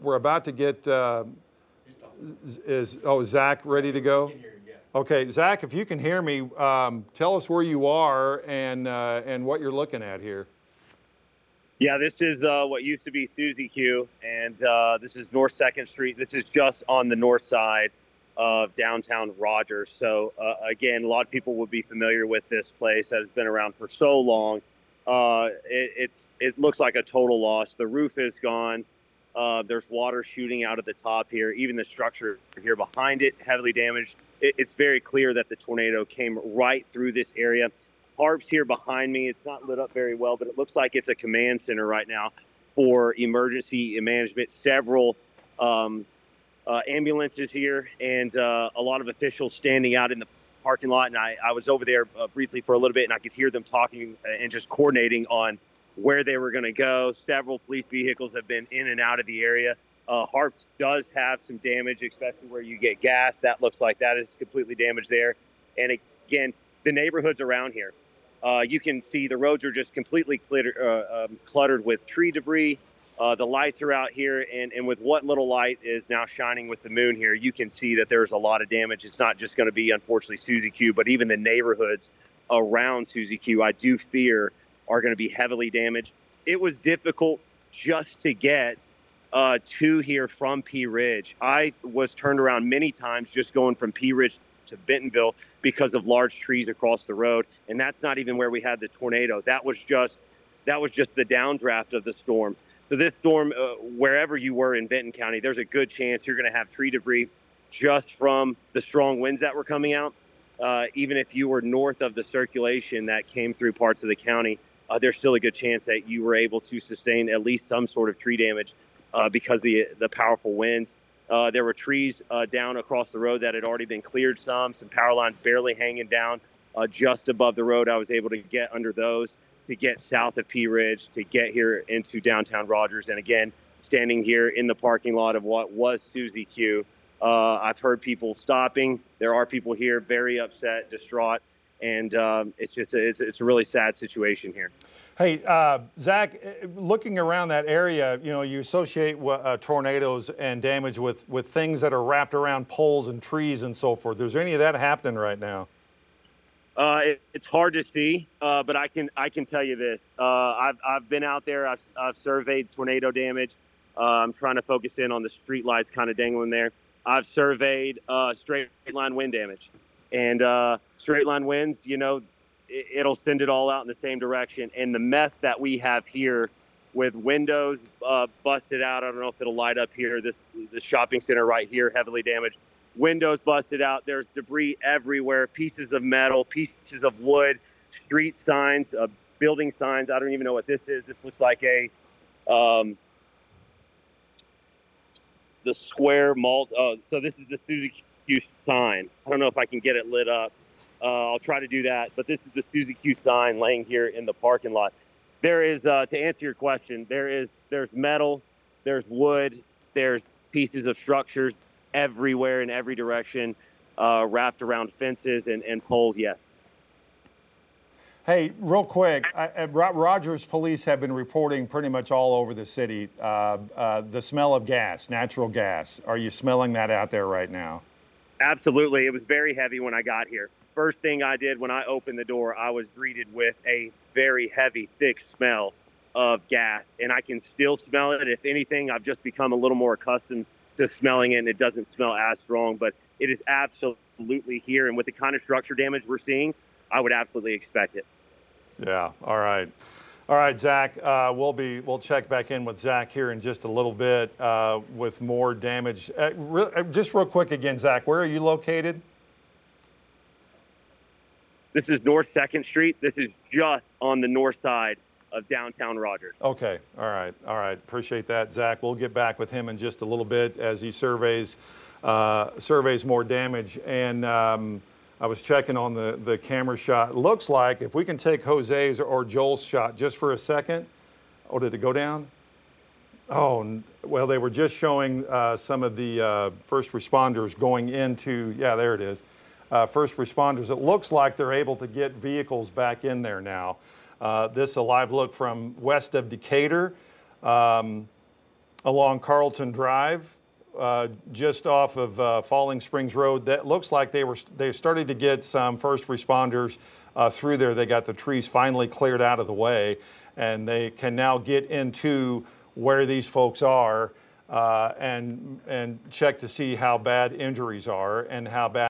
we're about to get, Zach ready to go? Okay, Zach, if you can hear me, tell us where you are and what you're looking at here. Yeah, this is what used to be Suzy Q, and this is North 2nd Street. This is just on the north side of downtown Rogers. So, again, a lot of people would be familiar with this place that has been around for so long. It looks like a total loss. The roof is gone. There's water shooting out of the top here. Even the structure here behind it, heavily damaged. It's very clear that the tornado came right through this area. Harp's here behind me. It's not lit up very well, but it looks like it's a command center right now for emergency management. Several ambulances here and a lot of officials standing out in the parking lot. And I was over there briefly for a little bit, and I could hear them talking and just coordinating on where they were going to go. Several police vehicles have been in and out of the area. Harps does have some damage, especially where you get gas. That looks like that is completely damaged there. And again, the neighborhoods around here, you can see the roads are just completely cluttered with tree debris. The lights are out here, and with what little light is now shining with the moon here, you can see that there's a lot of damage. It's not just going to be, unfortunately, Suzy Q, but even the neighborhoods around Suzy Q, I do fear, are going to be heavily damaged. It was difficult just to get to here from Pea Ridge. I was turned around many times just going from Pea Ridge to Bentonville because of large trees across the road, and that's not even where we had the tornado. That was just the downdraft of the storm. So this storm, wherever you were in Benton County, there's a good chance you're going to have tree debris just from the strong winds that were coming out. Even if you were north of the circulation that came through parts of the county, there's still a good chance that you were able to sustain at least some sort of tree damage because the powerful winds. There were trees down across the road that had already been cleared, some power lines barely hanging down just above the road. I was able to get under those to get south of Pea Ridge, to get here into downtown Rogers. And again, standing here in the parking lot of what was Suzy Q, I've heard people stopping. There are people here very upset, distraught, and it's a really sad situation here. Hey, Zach, looking around that area, you know, you associate tornadoes and damage with things that are wrapped around poles and trees and so forth. Is there any of that happening right now? It's hard to see, but I can tell you this. I've been out there. I've surveyed tornado damage. I'm trying to focus in on the street lights kind of dangling there. I've surveyed straight line wind damage, and straight line winds, you know, it'll send it all out in the same direction. And the mess that we have here with windows busted out, I don't know if it'll light up here. The shopping center right here, heavily damaged. Windows busted out. There's debris everywhere, pieces of metal, pieces of wood, street signs, building signs. I don't even know what this is. This looks like the square malt. So this is the Suzy Q sign. I don't know if I can get it lit up. I'll try to do that. But this is the Suzy Q sign laying here in the parking lot. There is, to answer your question, there's metal, there's wood, there's pieces of structures everywhere in every direction, wrapped around fences and poles, yes. Hey, real quick, Rogers police have been reporting pretty much all over the city the smell of gas, natural gas. Are you smelling that out there right now? Absolutely. It was very heavy when I got here. First thing I did when I opened the door, I was greeted with a very heavy, thick smell of gas, and I can still smell it. If anything, I've just become a little more accustomed to smelling it, and it doesn't smell as strong, but it is absolutely here. And with the kind of structure damage we're seeing, I would absolutely expect it. Yeah. All right. All right, Zach, we'll check back in with Zach here in just a little bit with more damage. Just real quick again, Zach, where are you located? This is North 2nd Street. This is just on the north side of downtown Rogers. Okay. All right. All right. Appreciate that, Zach. We'll get back with him in just a little bit as he surveys more damage. And I was checking on the camera shot. It looks like if we can take Jose's or Joel's shot just for a second. Oh, did it go down? Oh, well, they were just showing some of the first responders going into, yeah, there it is. First responders. It looks like they're able to get vehicles back in there now. This is a live look from west of Decatur. along Carlton Drive, just off of Falling Springs Road. That looks like they started to get some first responders through there. They got the trees finally cleared out of the way, and they can now get into where these folks are and check to see how bad injuries are and how bad